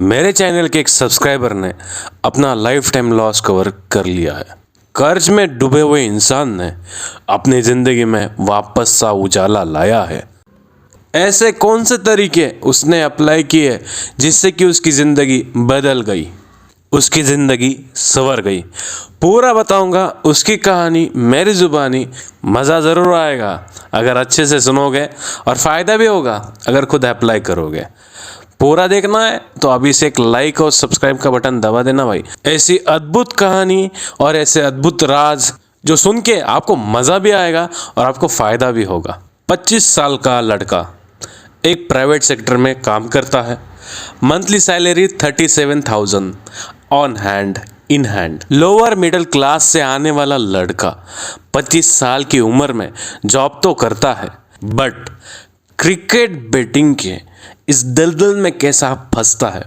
मेरे चैनल के एक सब्सक्राइबर ने अपना लाइफ टाइम लॉस कवर कर लिया है। कर्ज में डूबे हुए इंसान ने अपनी ज़िंदगी में वापस सा उजाला लाया है। ऐसे कौन से तरीके उसने अप्लाई किए जिससे कि उसकी ज़िंदगी बदल गई, उसकी ज़िंदगी संवर गई। पूरा बताऊंगा उसकी कहानी मेरी ज़ुबानी। मज़ा ज़रूर आएगा अगर अच्छे से सुनोगे और फ़ायदा भी होगा अगर खुद अप्लाई करोगे। पूरा देखना है तो अभी से एक लाइक और सब्सक्राइब का बटन दबा देना भाई। ऐसी अद्भुत कहानी और ऐसे अद्भुत राज जो सुन के आपको मज़ा भी आएगा और आपको फ़ायदा भी होगा। 25 साल का लड़का एक प्राइवेट सेक्टर में काम करता है। Monthly salary 37,000 on hand in hand. Lower middle class से आने वाला लड़का 25 साल की उम्र में जॉब तो करता है, बट क्रिकेट बैटिंग के इस दलदल में कैसा फंसता है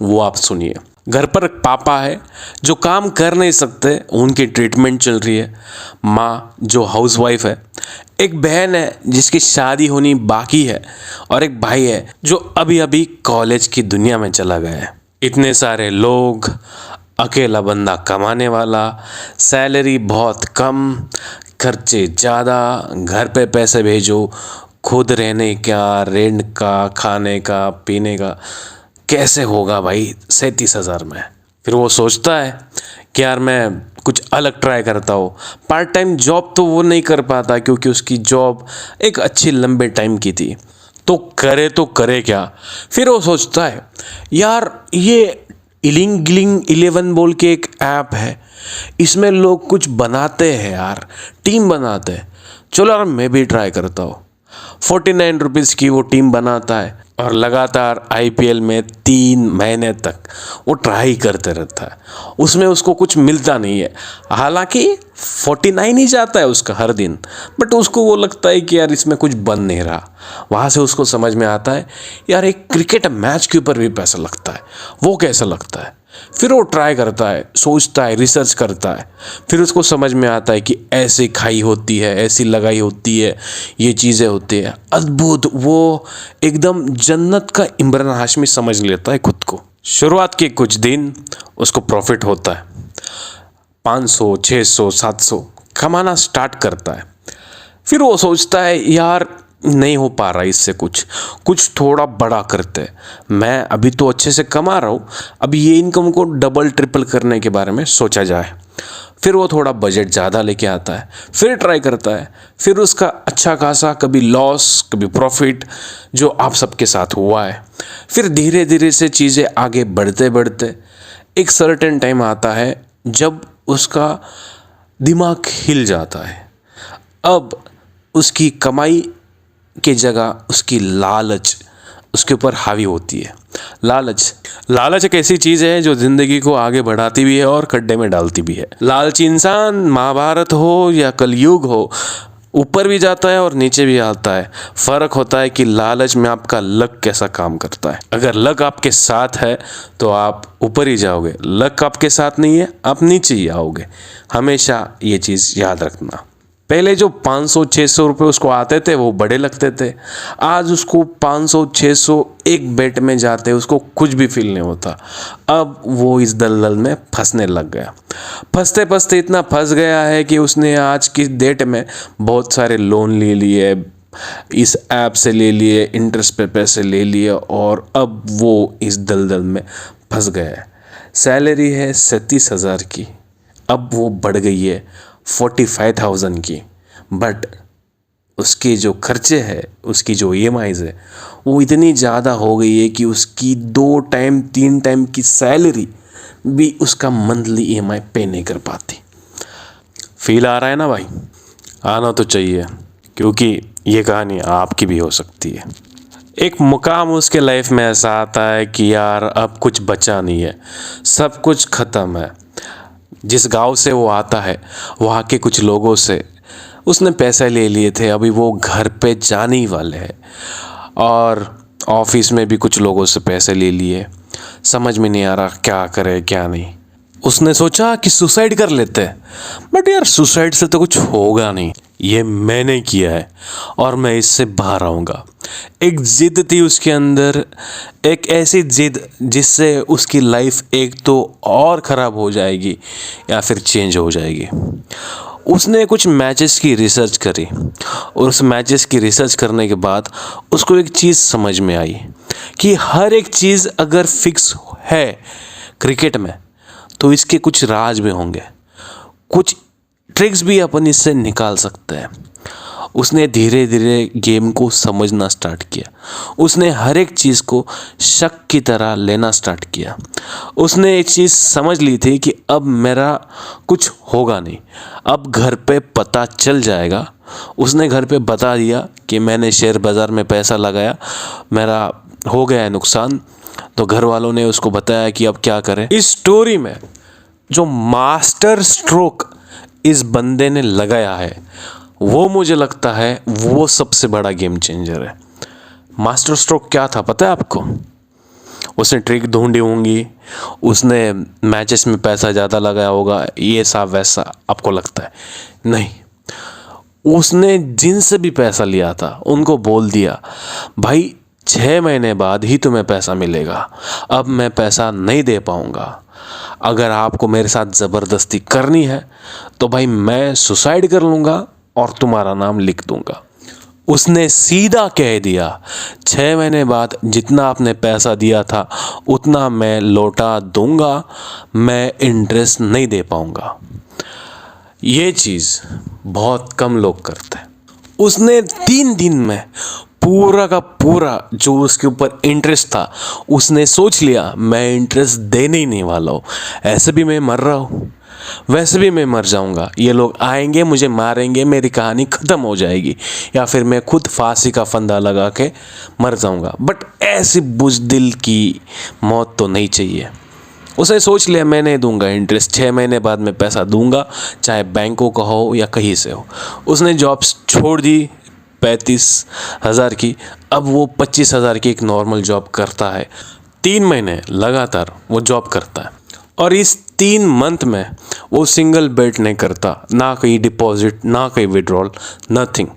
वो आप सुनिए। घर पर एक पापा है जो काम कर नहीं सकते, उनकी ट्रीटमेंट चल रही है। माँ जो हाउसवाइफ है, एक बहन है जिसकी शादी होनी बाकी है, और एक भाई है जो अभी अभी कॉलेज की दुनिया में चला गया है। इतने सारे लोग, अकेला बंदा कमाने वाला, सैलरी बहुत कम, खर्चे ज़्यादा, घर पे पैसे भेजो, खुद रहने का, रेंट का, खाने का, पीने का, कैसे होगा भाई 37,000 में। फिर वो सोचता है कि यार मैं कुछ अलग ट्राई करता हूँ। पार्ट टाइम जॉब तो वो नहीं कर पाता क्योंकि उसकी जॉब एक अच्छी लंबे टाइम की थी, तो करे क्या। फिर वो सोचता है यार ये इलिंग गिलिंग 11 बोल के एक ऐप है, इसमें लोग कुछ बनाते हैं यार, टीम बनाते हैं, चलो यार मैं भी ट्राई करता हूँ। 49 रुपीज़ की वो टीम बनाता है और लगातार IPL में 3 महीने तक वो ट्राई करते रहता है। उसमें उसको कुछ मिलता नहीं है, हालांकि 49 ही जाता है उसका हर दिन, बट उसको वो लगता है कि यार इसमें कुछ बन नहीं रहा। वहाँ से उसको समझ में आता है यार एक क्रिकेट मैच के ऊपर भी पैसा लगता है, वो कैसा लगता है। फिर वो ट्राई करता है, सोचता है, रिसर्च करता है। फिर उसको समझ में आता है कि ऐसी खाई होती है, ऐसी लगाई होती है, ये चीज़ें होती है। अद्भुत, वो एकदम जन्नत का इमरान हाशमी समझ लेता है खुद को। शुरुआत के कुछ दिन उसको प्रॉफिट होता है, 500, 600, 700 कमाना स्टार्ट करता है। फिर वो सोचता है यार नहीं हो पा रहा इससे, कुछ थोड़ा बड़ा करते हैं। मैं अभी तो अच्छे से कमा रहा हूँ, अभी ये इनकम को डबल ट्रिपल करने के बारे में सोचा जाए। फिर वो थोड़ा बजट ज़्यादा लेके आता है, फिर ट्राई करता है। फिर उसका अच्छा खासा कभी लॉस कभी प्रॉफिट, जो आप सबके साथ हुआ है। फिर धीरे धीरे से चीज़ें आगे बढ़ते बढ़ते एक सर्टेन टाइम आता है जब उसका दिमाग हिल जाता है। अब उसकी कमाई की जगह उसकी लालच उसके ऊपर हावी होती है। लालच एक ऐसी चीज़ है जो ज़िंदगी को आगे बढ़ाती भी है और खड्डे में डालती भी है। लालची इंसान महाभारत हो या कलयुग हो, ऊपर भी जाता है और नीचे भी आता है। फ़र्क होता है कि लालच में आपका लक कैसा काम करता है। अगर लक आपके साथ है तो आप ऊपर ही जाओगे, लक आपके साथ नहीं है आप नीचे ही आओगे। हमेशा ये चीज़ याद रखना। पहले जो 500-600 रुपये उसको आते थे वो बड़े लगते थे, आज उसको 500-600 एक बेट में जाते उसको कुछ भी फील नहीं होता। अब वो इस दलदल में फंसने लग गया। फंसते फंसते इतना फंस गया है कि उसने आज की डेट में बहुत सारे लोन ले लिए, इस ऐप से ले लिए, इंटरेस्ट पे पैसे ले लिए, और अब वो इस दलदल में फंस गया है। सैलरी है 37,000 की, अब वो बढ़ गई है 45,000 की, बट उसके जो खर्चे हैं, उसकी जो EMIs है वो इतनी ज़्यादा हो गई है कि उसकी 2 टाइम 3 टाइम की सैलरी भी उसका मंथली EMI पे नहीं कर पाती। फील आ रहा है ना भाई? आना तो चाहिए, क्योंकि ये कहानी आपकी भी हो सकती है। एक मुकाम उसके लाइफ में ऐसा आता है कि यार अब कुछ बचा नहीं है, सब कुछ ख़त्म है। जिस गांव से वो आता है वहाँ के कुछ लोगों से उसने पैसे ले लिए थे, अभी वो घर पे जाने ही वाले हैं, और ऑफिस में भी कुछ लोगों से पैसे ले लिए। समझ में नहीं आ रहा क्या करे क्या नहीं। उसने सोचा कि सुसाइड कर लेते हैं, बट यार सुसाइड से तो कुछ होगा नहीं, ये मैंने किया है और मैं इससे बाहर आऊँगा। एक ज़िद थी उसके अंदर, एक ऐसी ज़िद जिससे उसकी लाइफ एक तो और ख़राब हो जाएगी या फिर चेंज हो जाएगी। उसने कुछ मैचेस की रिसर्च करी और उस मैचेस की रिसर्च करने के बाद उसको एक चीज़ समझ में आई कि हर एक चीज़ अगर फिक्स है क्रिकेट में तो इसके कुछ राज भी होंगे, कुछ ट्रिक्स भी अपन इससे निकाल सकते हैं। उसने धीरे धीरे गेम को समझना स्टार्ट किया। उसने हर एक चीज़ को शक की तरह लेना स्टार्ट किया। उसने एक चीज़ समझ ली थी कि अब मेरा कुछ होगा नहीं, अब घर पे पता चल जाएगा। उसने घर पे बता दिया कि मैंने शेयर बाज़ार में पैसा लगाया, मेरा हो गया है नुकसान। तो घर वालों ने उसको बताया कि अब क्या करें। इस स्टोरी में जो मास्टर स्ट्रोक इस बंदे ने लगाया है वो मुझे लगता है वो सबसे बड़ा गेम चेंजर है। मास्टर स्ट्रोक क्या था पता है आपको? उसने ट्रिक ढूंढी होंगी, उसने मैचेस में पैसा ज़्यादा लगाया होगा, ये सब वैसा आपको लगता है? नहीं, उसने जिनसे भी पैसा लिया था उनको बोल दिया भाई 6 महीने बाद ही तुम्हें पैसा मिलेगा, अब मैं पैसा नहीं दे पाऊँगा। अगर आपको मेरे साथ ज़बरदस्ती करनी है तो भाई मैं सुसाइड कर लूँगा और तुम्हारा नाम लिख दूँगा। उसने सीधा कह दिया 6 महीने बाद जितना आपने पैसा दिया था उतना मैं लौटा दूँगा, मैं इंटरेस्ट नहीं दे पाऊँगा। ये चीज़ बहुत कम लोग करते हैं। उसने 3 दिन में पूरा का पूरा जो उसके ऊपर इंटरेस्ट था उसने सोच लिया मैं इंटरेस्ट देने ही नहीं वाला हूँ, ऐसे भी मैं मर रहा हूँ, वैसे भी मैं मर जाऊँगा, ये लोग आएंगे मुझे मारेंगे, मेरी कहानी ख़त्म हो जाएगी, या फिर मैं खुद फांसी का फंदा लगा के मर जाऊँगा, बट ऐसी बुज़दिल की मौत तो नहीं चाहिए। उसने सोच लिया मैं नहीं दूंगा इंटरेस्ट, 6 महीने बाद मैं पैसा दूंगा, चाहे बैंकों का हो या कहीं से हो। उसने जॉब छोड़ दी 35,000 की, अब वो 25,000 की एक नॉर्मल जॉब करता है। 3 महीने लगातार वो जॉब करता है और इस 3 मंथ में वो सिंगल बेट नहीं करता, ना कहीं डिपॉजिट ना कहीं विड्रॉल, नथिंग।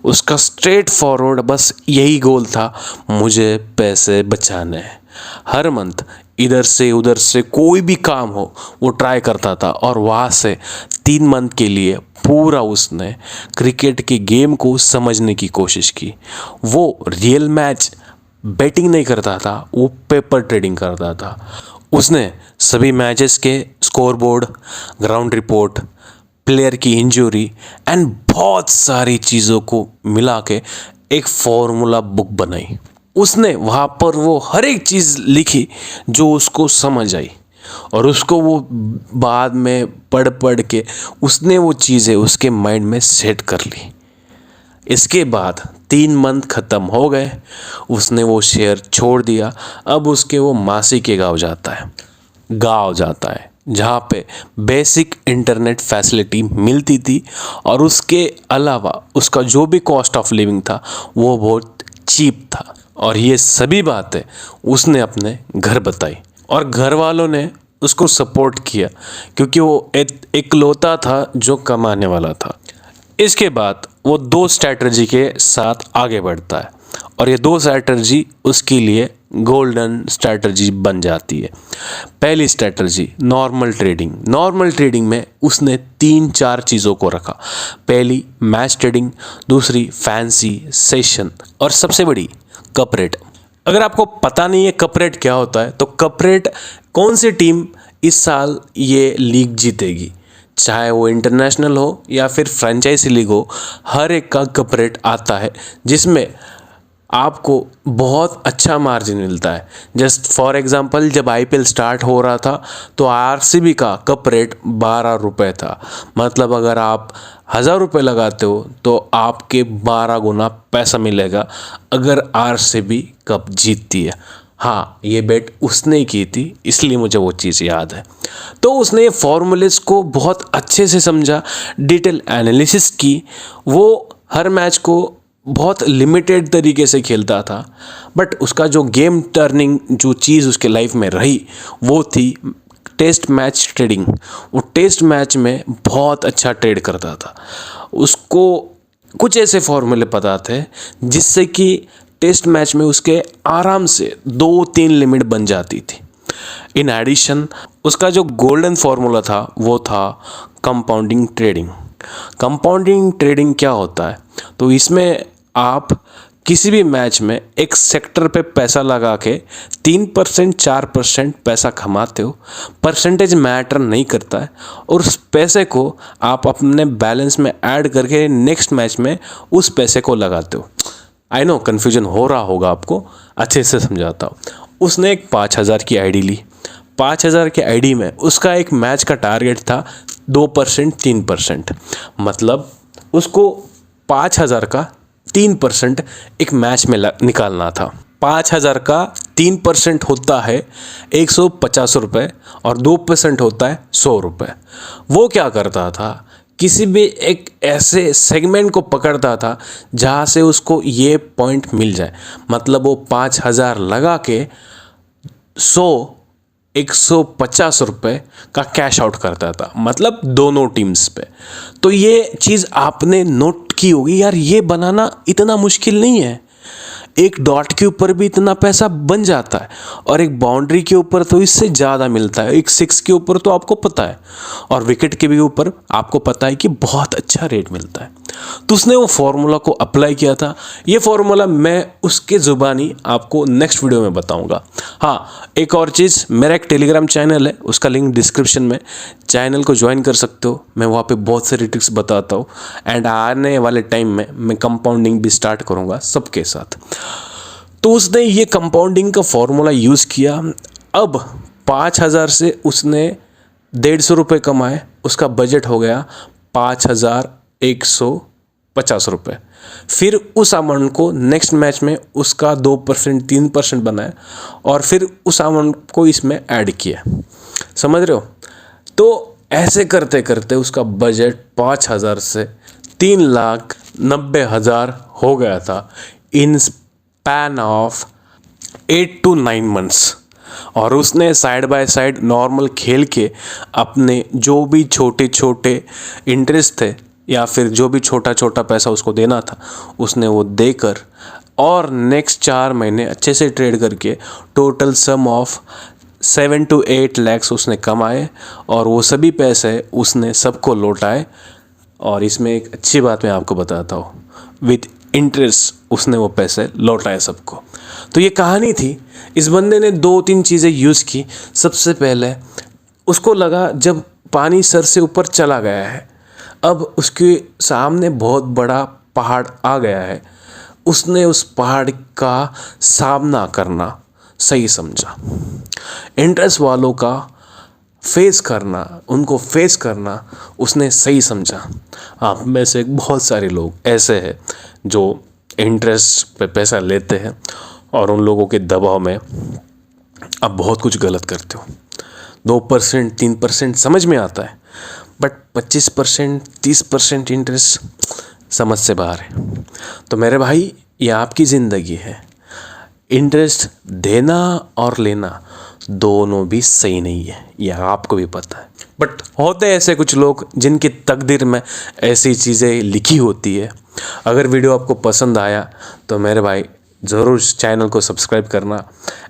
उसका स्ट्रेट फॉरवर्ड बस यही गोल था, मुझे पैसे बचाने हैं। हर मंथ इधर से उधर से कोई भी काम हो वो ट्राई करता था और वहाँ से 3 मंथ के लिए पूरा उसने क्रिकेट के गेम को समझने की कोशिश की। वो रियल मैच बैटिंग नहीं करता था, वो पेपर ट्रेडिंग करता था। उसने सभी मैचेस के score board, ground report, player की इंजरी एंड बहुत सारी चीज़ों को मिला के एक फॉर्मूला बुक बनाई। उसने वहाँ पर वो हर एक चीज़ लिखी जो उसको समझ आई और उसको वो बाद में पढ़ पढ़ के उसने वो चीज़ें उसके माइंड में सेट कर ली। इसके बाद 3 मंथ ख़त्म हो गए, उसने वो शेयर छोड़ दिया। अब उसके वो मासी के गाँव जाता है जहाँ पे बेसिक इंटरनेट फैसिलिटी मिलती थी और उसके अलावा उसका जो भी कॉस्ट ऑफ लिविंग था वो बहुत चीप था। और ये सभी बातें उसने अपने घर बताई और घर वालों ने उसको सपोर्ट किया क्योंकि वो इकलौता था जो कमाने वाला था। इसके बाद वो 2 स्ट्रैटेजी के साथ आगे बढ़ता है और ये 2 स्ट्रैटेजी उसके लिए गोल्डन स्ट्रैटेजी बन जाती है। पहली स्ट्रैटेजी नॉर्मल ट्रेडिंग में उसने 3-4 चीज़ों को रखा। पहली मैच ट्रेडिंग, दूसरी फैंसी सेशन और सबसे बड़ी कप रेट। अगर आपको पता नहीं है कप रेट क्या होता है तो कप रेट कौन सी टीम इस साल ये लीग जीतेगी, चाहे वो इंटरनेशनल हो या फिर फ्रेंचाइजी लीग हो, हर एक का कप रेट आता है जिसमें आपको बहुत अच्छा मार्जिन मिलता है। जस्ट फॉर एग्जांपल जब आईपीएल स्टार्ट हो रहा था तो आरसीबी का कप रेट 12 रुपये था। मतलब अगर आप 1000 रुपये लगाते हो तो आपके 12 गुना पैसा मिलेगा अगर आरसीबी कप जीतती है। हाँ, ये बेट उसने की थी इसलिए मुझे वो चीज़ याद है। तो उसने फॉर्मूलेस को बहुत अच्छे से समझा, डिटेल एनालिसिस की। वो हर मैच को बहुत लिमिटेड तरीके से खेलता था बट उसका जो गेम टर्निंग जो चीज़ उसके लाइफ में रही वो थी टेस्ट मैच ट्रेडिंग। वो टेस्ट मैच में बहुत अच्छा ट्रेड करता था। उसको कुछ ऐसे फॉर्मूले पता थे जिससे कि टेस्ट मैच में उसके आराम से 2-3 लिमिट बन जाती थी। इन एडिशन उसका जो गोल्डन फॉर्मूला था वो था कंपाउंडिंग ट्रेडिंग। कंपाउंडिंग ट्रेडिंग क्या होता है? तो इसमें आप किसी भी मैच में एक सेक्टर पे पैसा लगा के 3% 4% पैसा कमाते हो, परसेंटेज मैटर नहीं करता है, और उस पैसे को आप अपने बैलेंस में ऐड करके नेक्स्ट मैच में उस पैसे को लगाते हो। आई नो कन्फ्यूजन हो रहा होगा आपको, अच्छे से समझाता हूँ। उसने एक 5,000 की आईडी ली। 5,000 की आईडी में उसका एक मैच का टारगेट था 2% 3%, मतलब उसको 5,000 का 3% एक मैच में निकालना था। 5,000 का 3% होता है 150 रुपये और 2% होता है 100 रुपये। वो क्या करता था, किसी भी एक ऐसे सेगमेंट को पकड़ता था जहाँ से उसको ये पॉइंट मिल जाए, मतलब वो 5,000 लगा के 150 रुपये का कैश आउट करता था, मतलब दोनों टीम्स पे। तो ये चीज़ आपने नोट की होगी, यार ये बनाना इतना मुश्किल नहीं है। एक डॉट के ऊपर भी इतना पैसा बन जाता है, और एक बाउंड्री के ऊपर तो इससे ज़्यादा मिलता है। एक 6 के ऊपर तो आपको पता है, और विकेट के भी ऊपर आपको पता है कि बहुत अच्छा रेट मिलता है। तो उसने वो फार्मूला को अप्लाई किया था। ये फार्मूला मैं उसके ज़ुबानी आपको नेक्स्ट वीडियो में बताऊंगा। हाँ, एक और चीज़, मेरा एक टेलीग्राम चैनल है, उसका लिंक डिस्क्रिप्शन में, चैनल को ज्वाइन कर सकते हो। मैं वहाँ पे बहुत सारी ट्रिक्स बताता हूँ, एंड आने वाले टाइम में मैं कंपाउंडिंग भी स्टार्ट करूँगा सबके साथ। तो उसने ये कंपाउंडिंग का फॉर्मूला यूज़ किया। अब 5,000 से उसने 150 रुपये कमाए, उसका बजट हो गया 5,150 रुपये। फिर उस अमाउंट को नेक्स्ट मैच में उसका 2% 3% बनाया, और फिर उस अमाउंट को इसमें ऐड किया। समझ रहे हो? तो ऐसे करते करते उसका बजट 5,000 से 3,90,000 हो गया था इन स्पैन ऑफ 8 to 9 मंथ्स। और उसने साइड बाय साइड नॉर्मल खेल के अपने जो भी छोटे छोटे इंटरेस्ट थे, या फिर जो भी छोटा छोटा पैसा उसको देना था, उसने वो देकर और नेक्स्ट 4 महीने अच्छे से ट्रेड करके total sum of 7 to 8 lakhs उसने कमाए, और वो सभी पैसे उसने सबको लौटाए। और इसमें एक अच्छी बात मैं आपको बताता हूँ, विथ इंटरेस्ट उसने वो पैसे लौटाए सबको। तो ये कहानी थी। इस बंदे ने 2-3 चीज़ें यूज़ की। सबसे पहले उसको लगा जब पानी सर से ऊपर चला गया है, अब उसके सामने बहुत बड़ा पहाड़ आ गया है, उसने उस पहाड़ का सामना करना सही समझा। इंटरेस्ट वालों का फेस करना, उनको फेस करना उसने सही समझा। आप में से बहुत सारे लोग ऐसे हैं जो इंटरेस्ट पे पैसा लेते हैं, और उन लोगों के दबाव में आप बहुत कुछ गलत करते हो। 2% 3% समझ में आता है, बट 25% 30% इंटरेस्ट समझ से बाहर है। तो मेरे भाई, ये आपकी ज़िंदगी है। इंटरेस्ट देना और लेना दोनों भी सही नहीं है, यह आपको भी पता है। बट होते ऐसे कुछ लोग जिनकी तकदीर में ऐसी चीज़ें लिखी होती है। अगर वीडियो आपको पसंद आया तो मेरे भाई ज़रूर चैनल को सब्सक्राइब करना।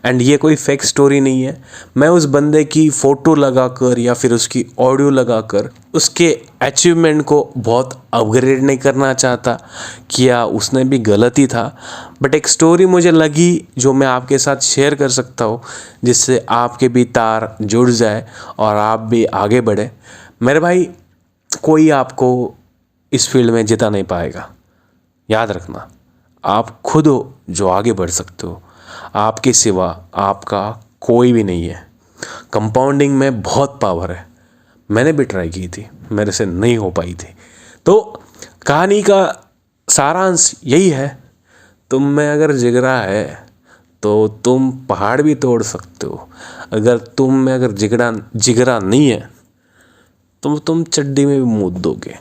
एंड ये कोई फेक स्टोरी नहीं है। मैं उस बंदे की फ़ोटो लगाकर या फिर उसकी ऑडियो लगाकर उसके अचीवमेंट को बहुत अपग्रेड नहीं करना चाहता, किया उसने भी गलती था। बट एक स्टोरी मुझे लगी जो मैं आपके साथ शेयर कर सकता हूँ, जिससे आपके भी तार जुड़ जाए और आप भी आगे बढ़े। मेरे भाई, कोई आपको इस फील्ड में जिता नहीं पाएगा। याद रखना, आप खुद हो जो आगे बढ़ सकते हो। आपके सिवा आपका कोई भी नहीं है। कंपाउंडिंग में बहुत पावर है। मैंने भी ट्राई की थी, मेरे से नहीं हो पाई थी। तो कहानी का सारांश यही है, तुम में अगर जिगरा है तो तुम पहाड़ भी तोड़ सकते हो। अगर तुम में अगर जिगरा नहीं है तो तुम चड्डी में भी मूत दोगे।